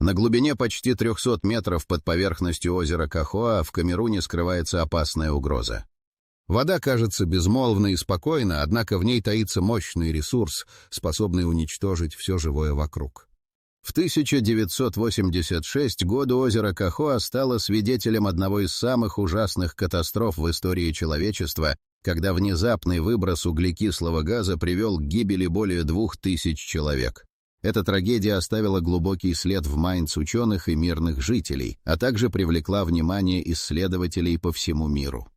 На глубине почти 300 метров под поверхностью озера Кахоа в Камеруне скрывается опасная угроза. Вода кажется безмолвной и спокойна, однако в ней таится мощный ресурс, способный уничтожить все живое вокруг. В 1986 году озеро Кахоа стало свидетелем одного из самых ужасных катастроф в истории человечества, когда внезапный выброс углекислого газа привел к гибели более 2000 человек. Эта трагедия оставила глубокий след в Майнц ученых и мирных жителей, а также привлекла внимание исследователей по всему миру.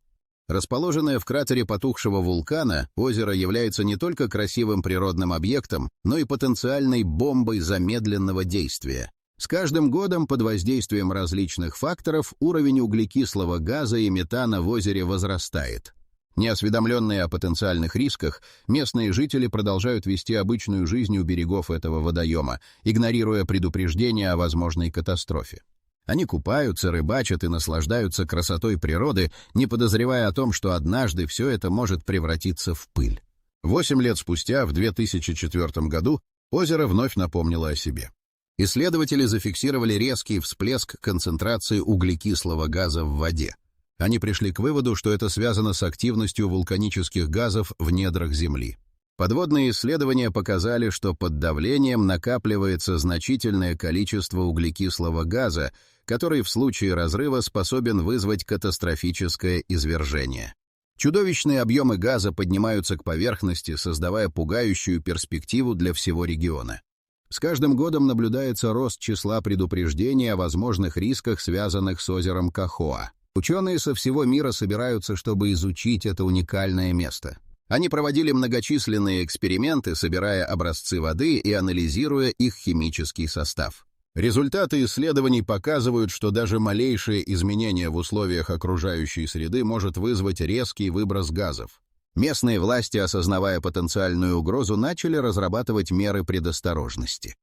Расположенное в кратере потухшего вулкана, озеро является не только красивым природным объектом, но и потенциальной бомбой замедленного действия. С каждым годом под воздействием различных факторов уровень углекислого газа и метана в озере возрастает. Неосведомленные о потенциальных рисках, местные жители продолжают вести обычную жизнь у берегов этого водоема, игнорируя предупреждения о возможной катастрофе. Они купаются, рыбачат и наслаждаются красотой природы, не подозревая о том, что однажды все это может превратиться в пыль. 8 лет спустя, в 2004 году, озеро вновь напомнило о себе. Исследователи зафиксировали резкий всплеск концентрации углекислого газа в воде. Они пришли к выводу, что это связано с активностью вулканических газов в недрах Земли. Подводные исследования показали, что под давлением накапливается значительное количество углекислого газа, который в случае разрыва способен вызвать катастрофическое извержение. Чудовищные объемы газа поднимаются к поверхности, создавая пугающую перспективу для всего региона. С каждым годом наблюдается рост числа предупреждений о возможных рисках, связанных с озером Кахоа. Ученые со всего мира собираются, чтобы изучить это уникальное место. Они проводили многочисленные эксперименты, собирая образцы воды и анализируя их химический состав. Результаты исследований показывают, что даже малейшее изменение в условиях окружающей среды может вызвать резкий выброс газов. Местные власти, осознавая потенциальную угрозу, начали разрабатывать меры предосторожности.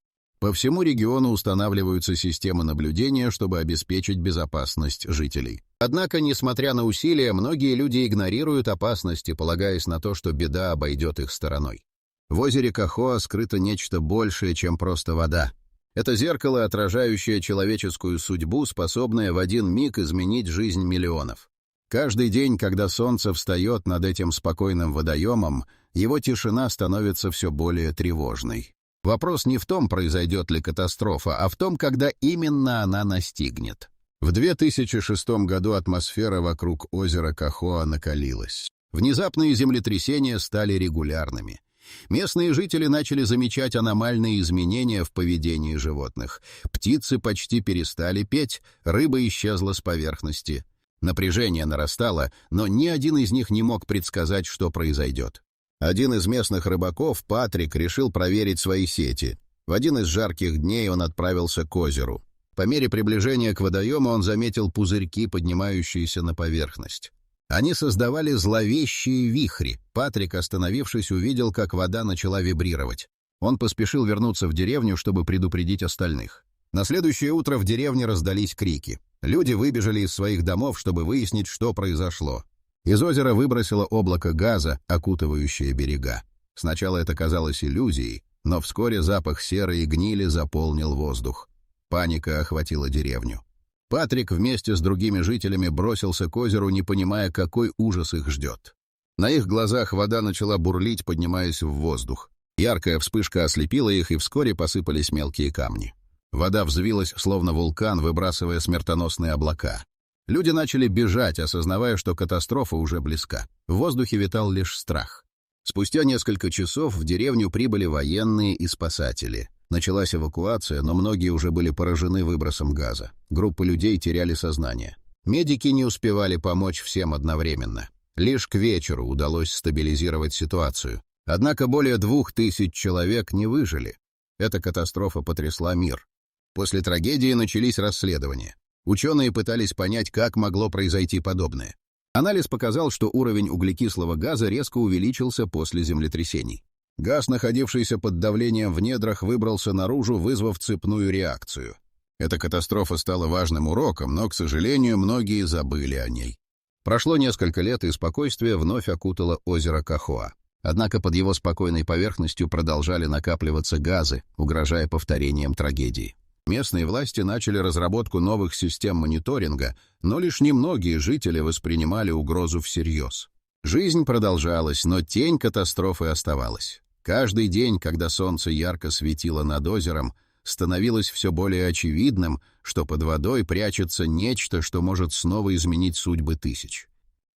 По всему региону устанавливаются системы наблюдения, чтобы обеспечить безопасность жителей. Однако, несмотря на усилия, многие люди игнорируют опасности, полагаясь на то, что беда обойдет их стороной. В озере Кахоа скрыто нечто большее, чем просто вода. Это зеркало, отражающее человеческую судьбу, способное в один миг изменить жизнь миллионов. Каждый день, когда солнце встает над этим спокойным водоемом, его тишина становится все более тревожной. Вопрос не в том, произойдет ли катастрофа, а в том, когда именно она настигнет. В 2006 году атмосфера вокруг озера Кахоа накалилась. Внезапные землетрясения стали регулярными. Местные жители начали замечать аномальные изменения в поведении животных. Птицы почти перестали петь, рыба исчезла с поверхности. Напряжение нарастало, но ни один из них не мог предсказать, что произойдет. Один из местных рыбаков, Патрик, решил проверить свои сети. В один из жарких дней он отправился к озеру. По мере приближения к водоему он заметил пузырьки, поднимающиеся на поверхность. Они создавали зловещие вихри. Патрик, остановившись, увидел, как вода начала вибрировать. Он поспешил вернуться в деревню, чтобы предупредить остальных. На следующее утро в деревне раздались крики. Люди выбежали из своих домов, чтобы выяснить, что произошло. Из озера выбросило облако газа, окутывающее берега. Сначала это казалось иллюзией, но вскоре запах серы и гнили заполнил воздух. Паника охватила деревню. Патрик вместе с другими жителями бросился к озеру, не понимая, какой ужас их ждет. На их глазах вода начала бурлить, поднимаясь в воздух. Яркая вспышка ослепила их, и вскоре посыпались мелкие камни. Вода взвилась, словно вулкан, выбрасывая смертоносные облака. Люди начали бежать, осознавая, что катастрофа уже близка. В воздухе витал лишь страх. Спустя несколько часов в деревню прибыли военные и спасатели. Началась эвакуация, но многие уже были поражены выбросом газа. Группы людей теряли сознание. Медики не успевали помочь всем одновременно. Лишь к вечеру удалось стабилизировать ситуацию. Однако более 2000 человек не выжили. Эта катастрофа потрясла мир. После трагедии начались расследования. Ученые пытались понять, как могло произойти подобное. Анализ показал, что уровень углекислого газа резко увеличился после землетрясений. Газ, находившийся под давлением в недрах, выбрался наружу, вызвав цепную реакцию. Эта катастрофа стала важным уроком, но, к сожалению, многие забыли о ней. Прошло несколько лет, и спокойствие вновь окутало озеро Кахоа. Однако под его спокойной поверхностью продолжали накапливаться газы, угрожая повторением трагедии. Местные власти начали разработку новых систем мониторинга, но лишь немногие жители воспринимали угрозу всерьез. Жизнь продолжалась, но тень катастрофы оставалась. Каждый день, когда солнце ярко светило над озером, становилось все более очевидным, что под водой прячется нечто, что может снова изменить судьбы тысяч.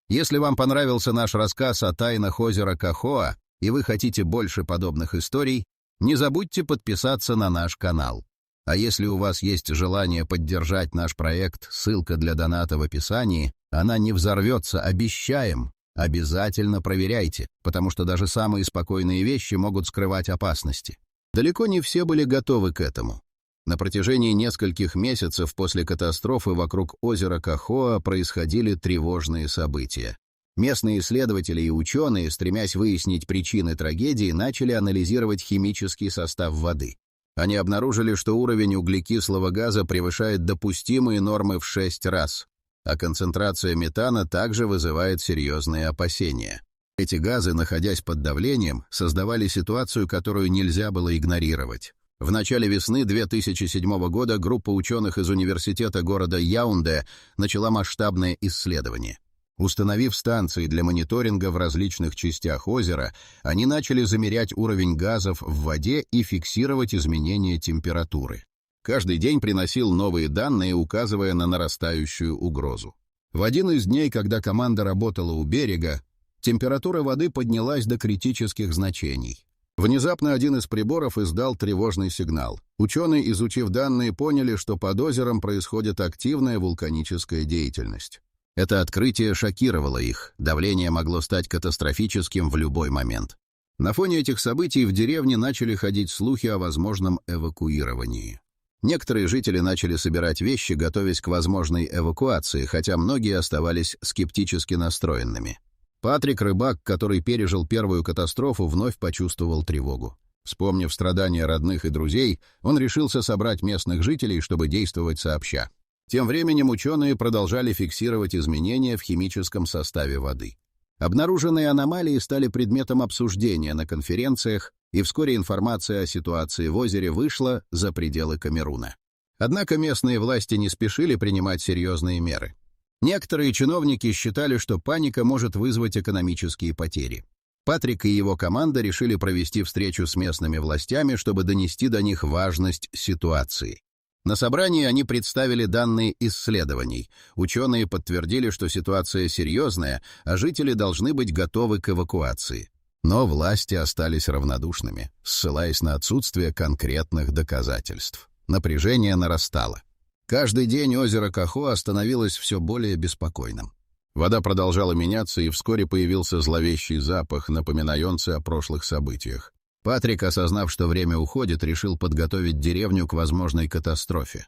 Если вам понравился наш рассказ о тайнах озера Кахоа, и вы хотите больше подобных историй, не забудьте подписаться на наш канал. А если у вас есть желание поддержать наш проект, ссылка для доната в описании, она не взорвется, обещаем. Обязательно проверяйте, потому что даже самые спокойные вещи могут скрывать опасности. Далеко не все были готовы к этому. На протяжении нескольких месяцев после катастрофы вокруг озера Кахоа происходили тревожные события. Местные исследователи и ученые, стремясь выяснить причины трагедии, начали анализировать химический состав воды. Они обнаружили, что уровень углекислого газа превышает допустимые нормы в 6 раз, а концентрация метана также вызывает серьезные опасения. Эти газы, находясь под давлением, создавали ситуацию, которую нельзя было игнорировать. В начале весны 2007 года группа ученых из университета города Яунде начала масштабное исследование. Установив станции для мониторинга в различных частях озера, они начали замерять уровень газов в воде и фиксировать изменения температуры. Каждый день приносил новые данные, указывая на нарастающую угрозу. В один из дней, когда команда работала у берега, температура воды поднялась до критических значений. Внезапно один из приборов издал тревожный сигнал. Ученые, изучив данные, поняли, что под озером происходит активная вулканическая деятельность. Это открытие шокировало их, давление могло стать катастрофическим в любой момент. На фоне этих событий в деревне начали ходить слухи о возможном эвакуировании. Некоторые жители начали собирать вещи, готовясь к возможной эвакуации, хотя многие оставались скептически настроенными. Патрик, рыбак, который пережил первую катастрофу, вновь почувствовал тревогу. Вспомнив страдания родных и друзей, он решился собрать местных жителей, чтобы действовать сообща. Тем временем ученые продолжали фиксировать изменения в химическом составе воды. Обнаруженные аномалии стали предметом обсуждения на конференциях, и вскоре информация о ситуации в озере вышла за пределы Камеруна. Однако местные власти не спешили принимать серьезные меры. Некоторые чиновники считали, что паника может вызвать экономические потери. Патрик и его команда решили провести встречу с местными властями, чтобы донести до них важность ситуации. На собрании они представили данные исследований. Ученые подтвердили, что ситуация серьезная, а жители должны быть готовы к эвакуации. Но власти остались равнодушными, ссылаясь на отсутствие конкретных доказательств. Напряжение нарастало. Каждый день озеро Кахоа становилось все более беспокойным. Вода продолжала меняться, и вскоре появился зловещий запах, напоминающий о прошлых событиях. Патрик, осознав, что время уходит, решил подготовить деревню к возможной катастрофе.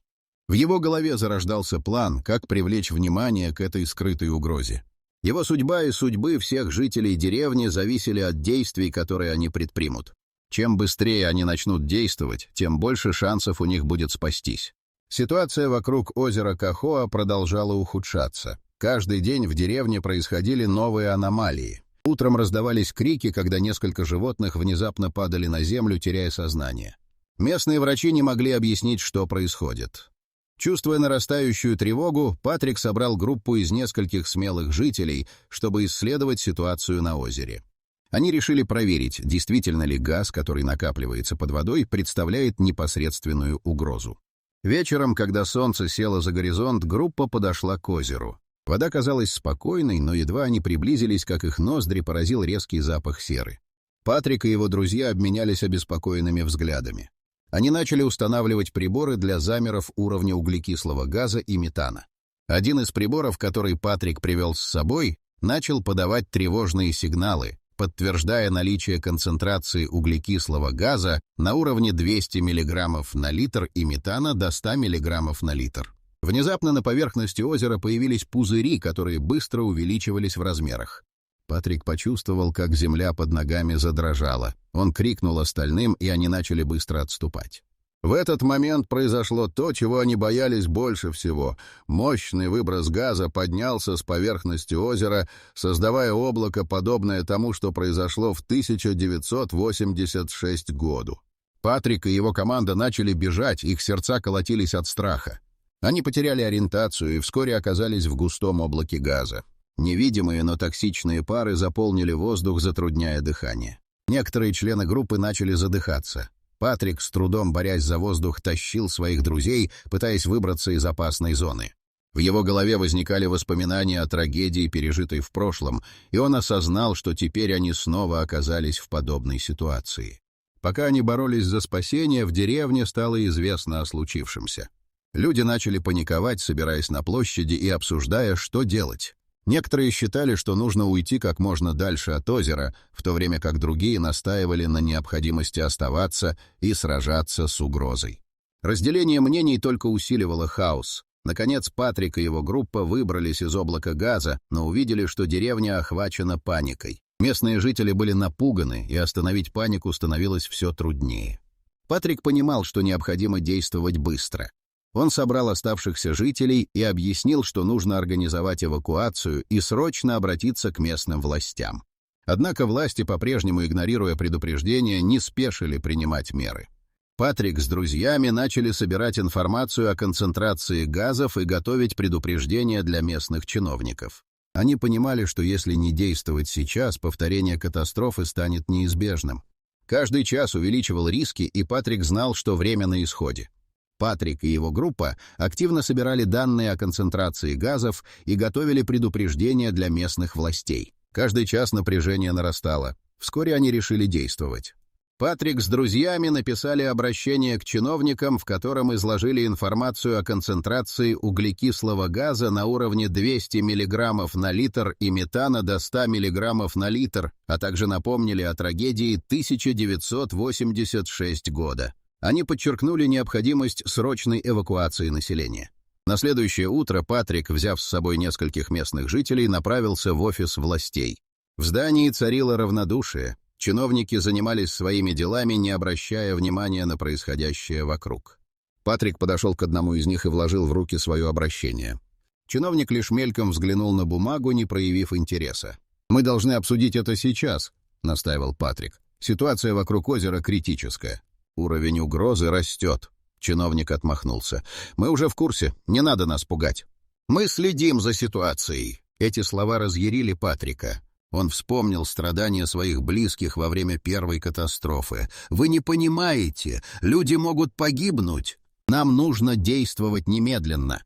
В его голове зарождался план, как привлечь внимание к этой скрытой угрозе. Его судьба и судьбы всех жителей деревни зависели от действий, которые они предпримут. Чем быстрее они начнут действовать, тем больше шансов у них будет спастись. Ситуация вокруг озера Кахоа продолжала ухудшаться. Каждый день в деревне происходили новые аномалии. Утром раздавались крики, когда несколько животных внезапно падали на землю, теряя сознание. Местные врачи не могли объяснить, что происходит. Чувствуя нарастающую тревогу, Патрик собрал группу из нескольких смелых жителей, чтобы исследовать ситуацию на озере. Они решили проверить, действительно ли газ, который накапливается под водой, представляет непосредственную угрозу. Вечером, когда солнце село за горизонт, группа подошла к озеру. Вода казалась спокойной, но едва они приблизились, как их ноздри поразил резкий запах серы. Патрик и его друзья обменялись обеспокоенными взглядами. Они начали устанавливать приборы для замеров уровня углекислого газа и метана. Один из приборов, который Патрик привел с собой, начал подавать тревожные сигналы, подтверждая наличие концентрации углекислого газа на уровне 200 мг на литр и метана до 100 мг на литр. Внезапно на поверхности озера появились пузыри, которые быстро увеличивались в размерах. Патрик почувствовал, как земля под ногами задрожала. Он крикнул остальным, и они начали быстро отступать. В этот момент произошло то, чего они боялись больше всего. Мощный выброс газа поднялся с поверхности озера, создавая облако, подобное тому, что произошло в 1986 году. Патрик и его команда начали бежать, их сердца колотились от страха. Они потеряли ориентацию и вскоре оказались в густом облаке газа. Невидимые, но токсичные пары заполнили воздух, затрудняя дыхание. Некоторые члены группы начали задыхаться. Патрик, с трудом борясь за воздух, тащил своих друзей, пытаясь выбраться из опасной зоны. В его голове возникали воспоминания о трагедии, пережитой в прошлом, и он осознал, что теперь они снова оказались в подобной ситуации. Пока они боролись за спасение, в деревне стало известно о случившемся. Люди начали паниковать, собираясь на площади и обсуждая, что делать. Некоторые считали, что нужно уйти как можно дальше от озера, в то время как другие настаивали на необходимости оставаться и сражаться с угрозой. Разделение мнений только усиливало хаос. Наконец, Патрик и его группа выбрались из облака газа, но увидели, что деревня охвачена паникой. Местные жители были напуганы, и остановить панику становилось все труднее. Патрик понимал, что необходимо действовать быстро. Он собрал оставшихся жителей и объяснил, что нужно организовать эвакуацию и срочно обратиться к местным властям. Однако власти, по-прежнему игнорируя предупреждения, не спешили принимать меры. Патрик с друзьями начали собирать информацию о концентрации газов и готовить предупреждения для местных чиновников. Они понимали, что если не действовать сейчас, повторение катастрофы станет неизбежным. Каждый час увеличивал риски, и Патрик знал, что время на исходе. Патрик и его группа активно собирали данные о концентрации газов и готовили предупреждения для местных властей. Каждый час напряжение нарастало. Вскоре они решили действовать. Патрик с друзьями написали обращение к чиновникам, в котором изложили информацию о концентрации углекислого газа на уровне 200 мг на литр и метана до 100 мг на литр, а также напомнили о трагедии 1986 года. Они подчеркнули необходимость срочной эвакуации населения. На следующее утро Патрик, взяв с собой нескольких местных жителей, направился в офис властей. В здании царило равнодушие. Чиновники занимались своими делами, не обращая внимания на происходящее вокруг. Патрик подошел к одному из них и вложил в руки свое обращение. Чиновник лишь мельком взглянул на бумагу, не проявив интереса. «Мы должны обсудить это сейчас», — настаивал Патрик. «Ситуация вокруг озера критическая. Уровень угрозы растет». Чиновник отмахнулся. «Мы уже в курсе, не надо нас пугать. Мы следим за ситуацией». Эти слова разъярили Патрика. Он вспомнил страдания своих близких во время первой катастрофы. «Вы не понимаете, люди могут погибнуть. Нам нужно действовать немедленно».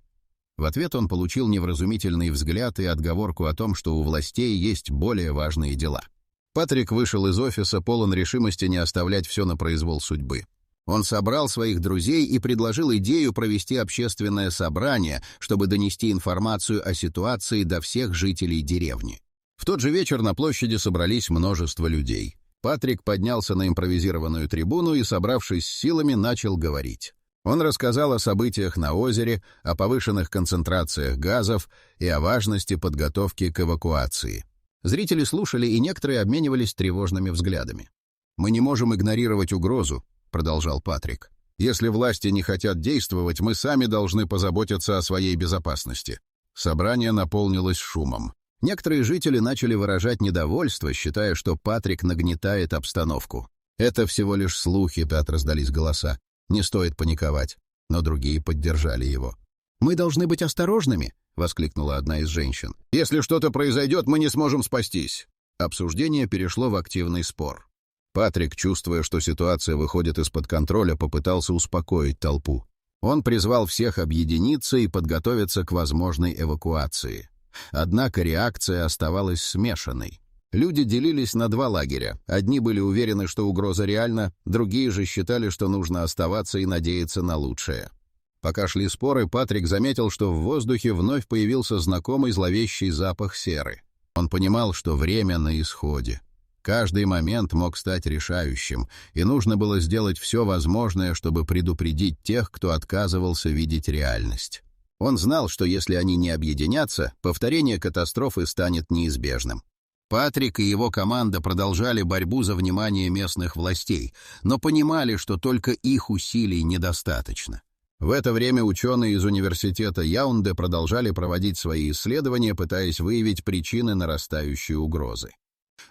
В ответ он получил невразумительный взгляд и отговорку о том, что у властей есть более важные дела. Патрик вышел из офиса, полон решимости не оставлять все на произвол судьбы. Он собрал своих друзей и предложил идею провести общественное собрание, чтобы донести информацию о ситуации до всех жителей деревни. В тот же вечер на площади собрались множество людей. Патрик поднялся на импровизированную трибуну и, собравшись с силами, начал говорить. Он рассказал о событиях на озере, о повышенных концентрациях газов и о важности подготовки к эвакуации. Зрители слушали, и некоторые обменивались тревожными взглядами. «Мы не можем игнорировать угрозу», — продолжал Патрик. «Если власти не хотят действовать, мы сами должны позаботиться о своей безопасности». Собрание наполнилось шумом. Некоторые жители начали выражать недовольство, считая, что Патрик нагнетает обстановку. «Это всего лишь слухи», — опять раздались голоса. «Не стоит паниковать». Но другие поддержали его. «Мы должны быть осторожными», — воскликнула одна из женщин. «Если что-то произойдет, мы не сможем спастись». Обсуждение перешло в активный спор. Патрик, чувствуя, что ситуация выходит из-под контроля, попытался успокоить толпу. Он призвал всех объединиться и подготовиться к возможной эвакуации. Однако реакция оставалась смешанной. Люди делились на два лагеря. Одни были уверены, что угроза реальна, другие же считали, что нужно оставаться и надеяться на лучшее. Пока шли споры, Патрик заметил, что в воздухе вновь появился знакомый зловещий запах серы. Он понимал, что время на исходе. Каждый момент мог стать решающим, и нужно было сделать все возможное, чтобы предупредить тех, кто отказывался видеть реальность. Он знал, что если они не объединятся, повторение катастрофы станет неизбежным. Патрик и его команда продолжали борьбу за внимание местных властей, но понимали, что только их усилий недостаточно. В это время ученые из университета Яунде продолжали проводить свои исследования, пытаясь выявить причины нарастающей угрозы.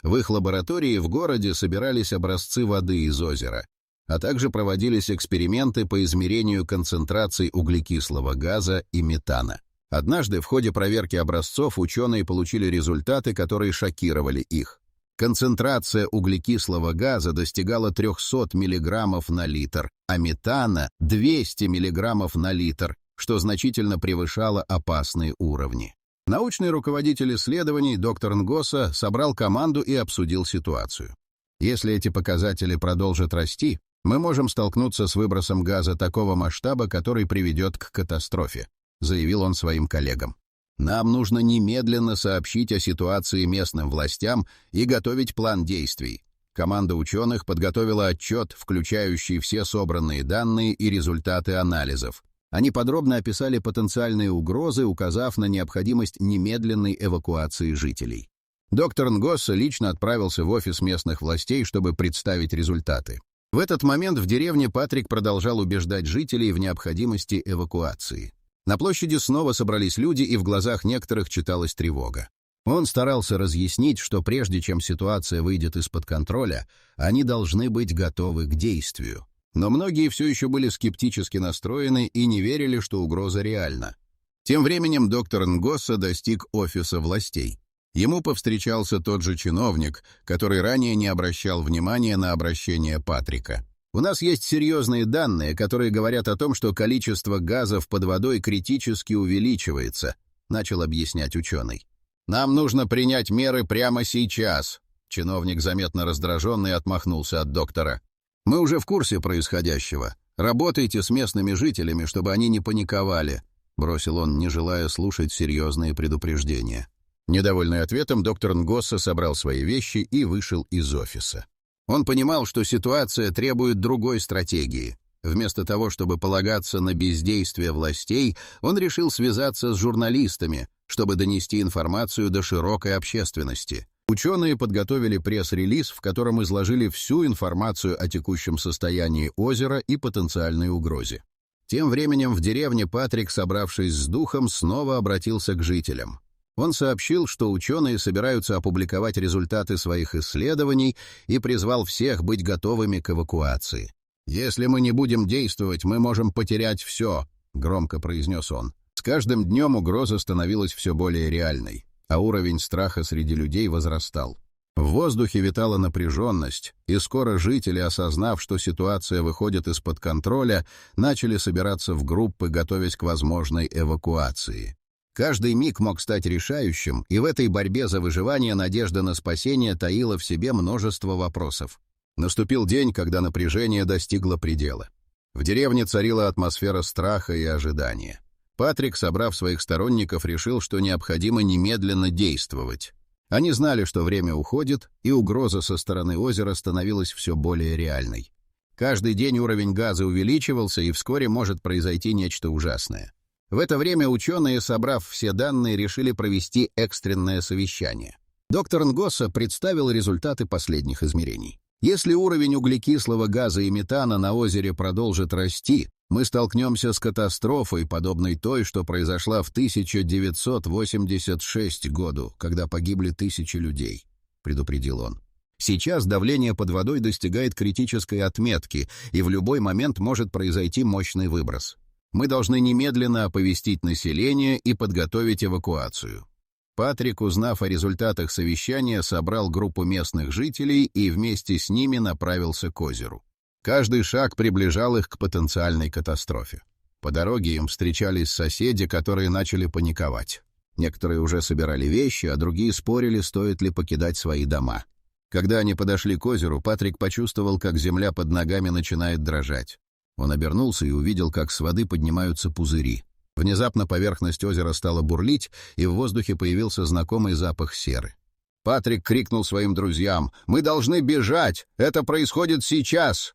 В их лаборатории в городе собирались образцы воды из озера. а также проводились эксперименты по измерению концентраций углекислого газа и метана. Однажды в ходе проверки образцов ученые получили результаты, которые шокировали их. Концентрация углекислого газа достигала 300 мг на литр, а метана – 200 мг на литр, что значительно превышало опасные уровни. Научный руководитель исследований доктор Нгоса собрал команду и обсудил ситуацию. Если эти показатели продолжат расти, мы можем столкнуться с выбросом газа такого масштаба, который приведет к катастрофе, заявил он своим коллегам. Нам нужно немедленно сообщить о ситуации местным властям и готовить план действий. Команда ученых подготовила отчет, включающий все собранные данные и результаты анализов. Они подробно описали потенциальные угрозы, указав на необходимость немедленной эвакуации жителей. Доктор Нгоса лично отправился в офис местных властей, чтобы представить результаты. В этот момент в деревне Патрик продолжал убеждать жителей в необходимости эвакуации. На площади снова собрались люди, и в глазах некоторых читалась тревога. Он старался разъяснить, что прежде чем ситуация выйдет из-под контроля, они должны быть готовы к действию. Но многие все еще были скептически настроены и не верили, что угроза реальна. Тем временем доктор Нгоса достиг офиса властей. Ему повстречался тот же чиновник, который ранее не обращал внимания на обращение Патрика. «У нас есть серьезные данные, которые говорят о том, что количество газов под водой критически увеличивается», — начал объяснять ученый. «Нам нужно принять меры прямо сейчас», — чиновник заметно раздраженный отмахнулся от доктора. «Мы уже в курсе происходящего. Работайте с местными жителями, чтобы они не паниковали», — бросил он, не желая слушать серьезные предупреждения. Недовольный ответом, доктор Нгоса собрал свои вещи и вышел из офиса. Он понимал, что ситуация требует другой стратегии. Вместо того, чтобы полагаться на бездействие властей, он решил связаться с журналистами, чтобы донести информацию до широкой общественности. Ученые подготовили пресс-релиз, в котором изложили всю информацию о текущем состоянии озера и потенциальной угрозе. Тем временем в деревне Патрик, собравшись с духом, снова обратился к жителям. Он сообщил, что ученые собираются опубликовать результаты своих исследований и призвал всех быть готовыми к эвакуации. «Если мы не будем действовать, мы можем потерять все», — громко произнес он. С каждым днем угроза становилась все более реальной, а уровень страха среди людей возрастал. В воздухе витала напряженность, и скоро жители, осознав, что ситуация выходит из-под контроля, начали собираться в группы, готовясь к возможной эвакуации. Каждый миг мог стать решающим, и в этой борьбе за выживание надежда на спасение таила в себе множество вопросов. Наступил день, когда напряжение достигло предела. В деревне царила атмосфера страха и ожидания. Патрик, собрав своих сторонников, решил, что необходимо немедленно действовать. Они знали, что время уходит, и угроза со стороны озера становилась все более реальной. Каждый день уровень газа увеличивался, и вскоре может произойти нечто ужасное. В это время ученые, собрав все данные, решили провести экстренное совещание. Доктор Нгоса представил результаты последних измерений. Если уровень углекислого газа и метана на озере продолжит расти, мы столкнемся с катастрофой, подобной той, что произошла в 1986 году, когда погибли тысячи людей, предупредил он. Сейчас давление под водой достигает критической отметки, и в любой момент может произойти мощный выброс. Мы должны немедленно оповестить население и подготовить эвакуацию. Патрик, узнав о результатах совещания, собрал группу местных жителей и вместе с ними направился к озеру. Каждый шаг приближал их к потенциальной катастрофе. По дороге им встречались соседи, которые начали паниковать. Некоторые уже собирали вещи, а другие спорили, стоит ли покидать свои дома. Когда они подошли к озеру, Патрик почувствовал, как земля под ногами начинает дрожать. Он обернулся и увидел, как с воды поднимаются пузыри. Внезапно поверхность озера стала бурлить, и в воздухе появился знакомый запах серы. Патрик крикнул своим друзьям: «Мы должны бежать! Это происходит сейчас!»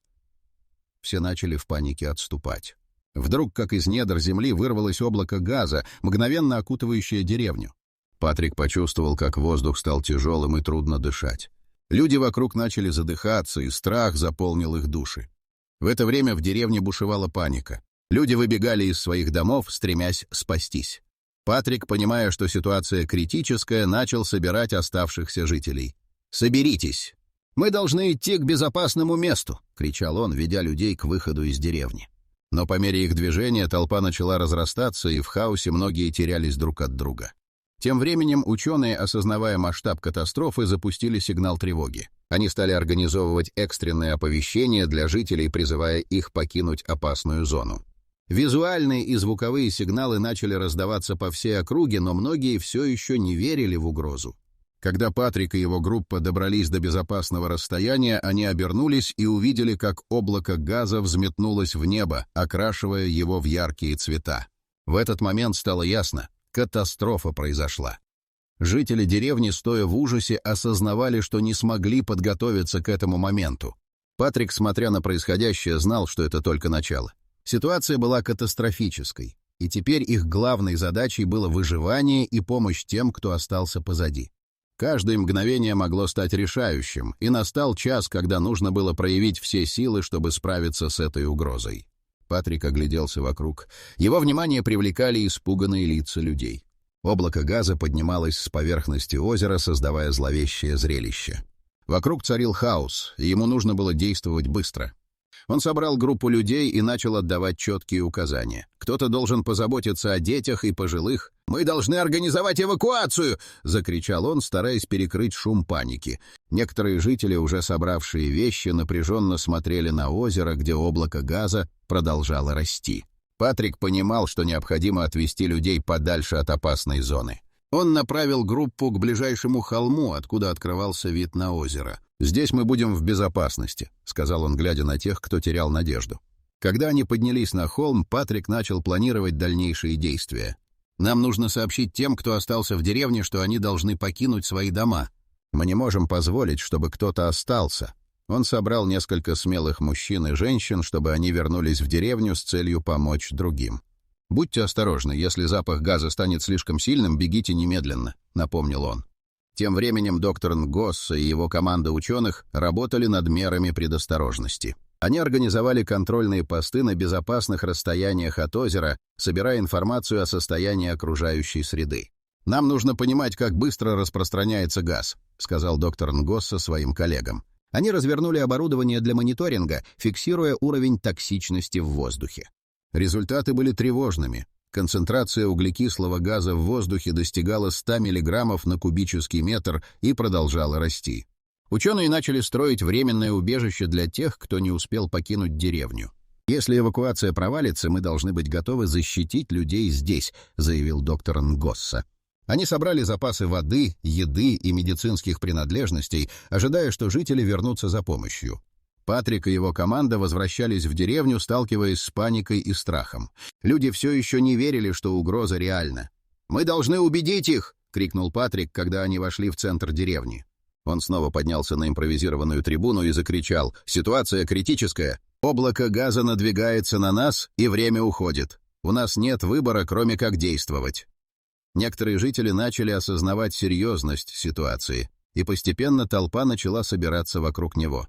Все начали в панике отступать. Вдруг, как из недр земли, вырвалось облако газа, мгновенно окутывающее деревню. Патрик почувствовал, как воздух стал тяжелым и трудно дышать. Люди вокруг начали задыхаться, и страх заполнил их души. В это время в деревне бушевала паника. Люди выбегали из своих домов, стремясь спастись. Патрик, понимая, что ситуация критическая, начал собирать оставшихся жителей. «Соберитесь! «Мы должны идти к безопасному месту!» — кричал он, ведя людей к выходу из деревни. Но по мере их движения толпа начала разрастаться, и в хаосе многие терялись друг от друга. Тем временем ученые, осознавая масштаб катастрофы, запустили сигнал тревоги. Они стали организовывать экстренные оповещения для жителей, призывая их покинуть опасную зону. Визуальные и звуковые сигналы начали раздаваться по всей округе, но многие все еще не верили в угрозу. Когда Патрик и его группа добрались до безопасного расстояния, они обернулись и увидели, как облако газа взметнулось в небо, окрашивая его в яркие цвета. В этот момент стало ясно — катастрофа произошла. Жители деревни, стоя в ужасе, осознавали, что не смогли подготовиться к этому моменту. Патрик, смотря на происходящее, знал, что это только начало. Ситуация была катастрофической, и теперь их главной задачей было выживание и помощь тем, кто остался позади. Каждое мгновение могло стать решающим, и настал час, когда нужно было проявить все силы, чтобы справиться с этой угрозой. Патрик огляделся вокруг. Его внимание привлекали испуганные лица людей. Облако газа поднималось с поверхности озера, создавая зловещее зрелище. Вокруг царил хаос, и ему нужно было действовать быстро. Он собрал группу людей и начал отдавать четкие указания. Кто-то должен позаботиться о детях и пожилых. «Мы должны организовать эвакуацию!» — закричал он, стараясь перекрыть шум паники. Некоторые жители, уже собравшие вещи, напряженно смотрели на озеро, где облако газа продолжало расти. Патрик понимал, что необходимо отвести людей подальше от опасной зоны. Он направил группу к ближайшему холму, откуда открывался вид на озеро. «Здесь мы будем в безопасности», — сказал он, глядя на тех, кто терял надежду. Когда они поднялись на холм, Патрик начал планировать дальнейшие действия. «Нам нужно сообщить тем, кто остался в деревне, что они должны покинуть свои дома. Мы не можем позволить, чтобы кто-то остался». Он собрал несколько смелых мужчин и женщин, чтобы они вернулись в деревню с целью помочь другим. «Будьте осторожны, если запах газа станет слишком сильным, бегите немедленно», — напомнил он. Тем временем доктор Нгосса и его команда ученых работали над мерами предосторожности. Они организовали контрольные посты на безопасных расстояниях от озера, собирая информацию о состоянии окружающей среды. «Нам нужно понимать, как быстро распространяется газ», — сказал доктор Нгосса своим коллегам. Они развернули оборудование для мониторинга, фиксируя уровень токсичности в воздухе. Результаты были тревожными. Концентрация углекислого газа в воздухе достигала 100 мг на кубический метр и продолжала расти. Ученые начали строить временное убежище для тех, кто не успел покинуть деревню. «Если эвакуация провалится, мы должны быть готовы защитить людей здесь», — заявил доктор Нгосса. Они собрали запасы воды, еды и медицинских принадлежностей, ожидая, что жители вернутся за помощью. Патрик и его команда возвращались в деревню, сталкиваясь с паникой и страхом. Люди все еще не верили, что угроза реальна. «Мы должны убедить их!» — крикнул Патрик, когда они вошли в центр деревни. Он снова поднялся на импровизированную трибуну и закричал: «Ситуация критическая! Облако газа надвигается на нас, и время уходит. У нас нет выбора, кроме как действовать». Некоторые жители начали осознавать серьезность ситуации, и постепенно толпа начала собираться вокруг него.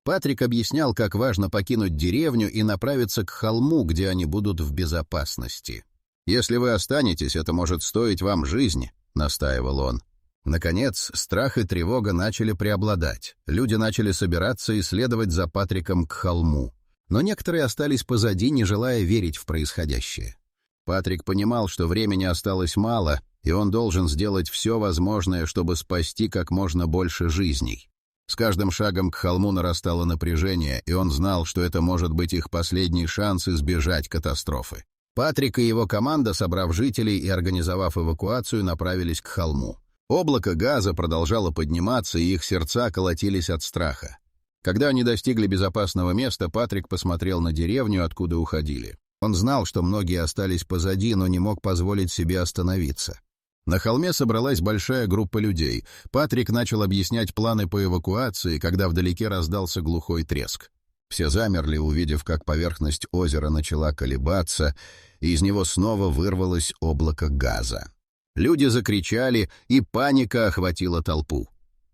Патрик объяснял, как важно покинуть деревню и направиться к холму, где они будут в безопасности. «Если вы останетесь, это может стоить вам жизни», — настаивал он. Наконец, страх и тревога начали преобладать. Люди начали собираться и следовать за Патриком к холму. Но некоторые остались позади, не желая верить в происходящее. Патрик понимал, что времени осталось мало, и он должен сделать все возможное, чтобы спасти как можно больше жизней. С каждым шагом к холму нарастало напряжение, и он знал, что это может быть их последний шанс избежать катастрофы. Патрик и его команда, собрав жителей и организовав эвакуацию, направились к холму. Облако газа продолжало подниматься, и их сердца колотились от страха. Когда они достигли безопасного места, Патрик посмотрел на деревню, откуда уходили. Он знал, что многие остались позади, но не мог позволить себе остановиться. На холме собралась большая группа людей. Патрик начал объяснять планы по эвакуации, когда вдалеке раздался глухой треск. Все замерли, увидев, как поверхность озера начала колебаться, и из него снова вырвалось облако газа. Люди закричали, и паника охватила толпу.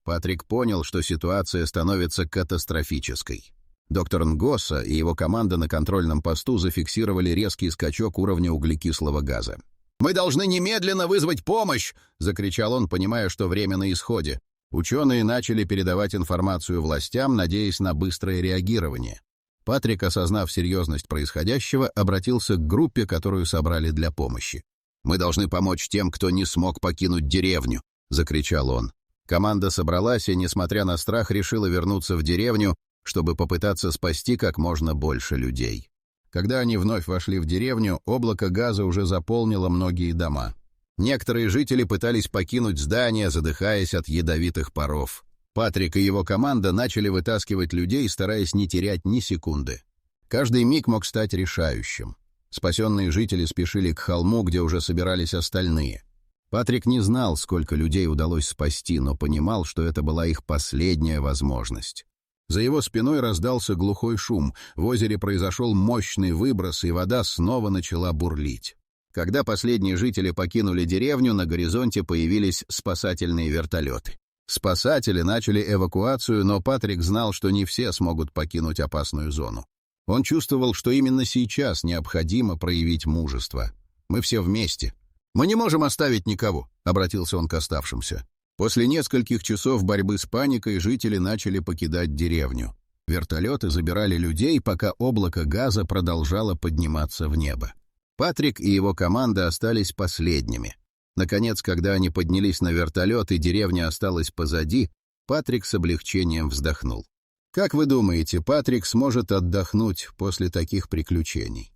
Патрик понял, что ситуация становится катастрофической. Доктор Нгосса и его команда на контрольном посту зафиксировали резкий скачок уровня углекислого газа. «Мы должны немедленно вызвать помощь!» — закричал он, понимая, что время на исходе. Ученые начали передавать информацию властям, надеясь на быстрое реагирование. Патрик, осознав серьезность происходящего, обратился к группе, которую собрали для помощи. «Мы должны помочь тем, кто не смог покинуть деревню», — закричал он. Команда собралась и, несмотря на страх, решила вернуться в деревню, чтобы попытаться спасти как можно больше людей. Когда они вновь вошли в деревню, облако газа уже заполнило многие дома. Некоторые жители пытались покинуть здание, задыхаясь от ядовитых паров. Патрик и его команда начали вытаскивать людей, стараясь не терять ни секунды. Каждый миг мог стать решающим. Спасенные жители спешили к холму, где уже собирались остальные. Патрик не знал, сколько людей удалось спасти, но понимал, что это была их последняя возможность. За его спиной раздался глухой шум, в озере произошел мощный выброс, и вода снова начала бурлить. Когда последние жители покинули деревню, на горизонте появились спасательные вертолеты. Спасатели начали эвакуацию, но Патрик знал, что не все смогут покинуть опасную зону. Он чувствовал, что именно сейчас необходимо проявить мужество. «Мы все вместе. Мы не можем оставить никого», — обратился он к оставшимся. После нескольких часов борьбы с паникой жители начали покидать деревню. Вертолеты забирали людей, пока облако газа продолжало подниматься в небо. Патрик и его команда остались последними. Наконец, когда они поднялись на вертолет и деревня осталась позади, Патрик с облегчением вздохнул. Как вы думаете, Патрик сможет отдохнуть после таких приключений?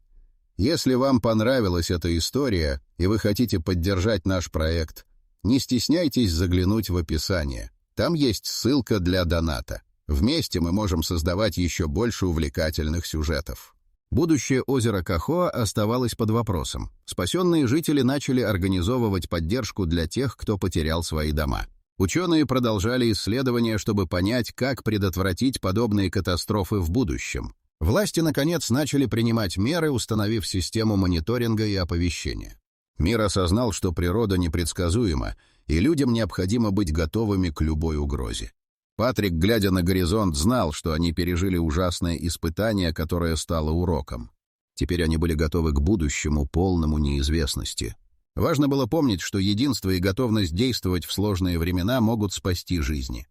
Если вам понравилась эта история и вы хотите поддержать наш проект, не стесняйтесь заглянуть в описание. Там есть ссылка для доната. Вместе мы можем создавать еще больше увлекательных сюжетов. Будущее озера Кахоа оставалось под вопросом. Спасенные жители начали организовывать поддержку для тех, кто потерял свои дома. Ученые продолжали исследования, чтобы понять, как предотвратить подобные катастрофы в будущем. Власти, наконец, начали принимать меры, установив систему мониторинга и оповещения. Мир осознал, что природа непредсказуема, и людям необходимо быть готовыми к любой угрозе. Патрик, глядя на горизонт, знал, что они пережили ужасное испытание, которое стало уроком. Теперь они были готовы к будущему, полному неизвестности. Важно было помнить, что единство и готовность действовать в сложные времена могут спасти жизни.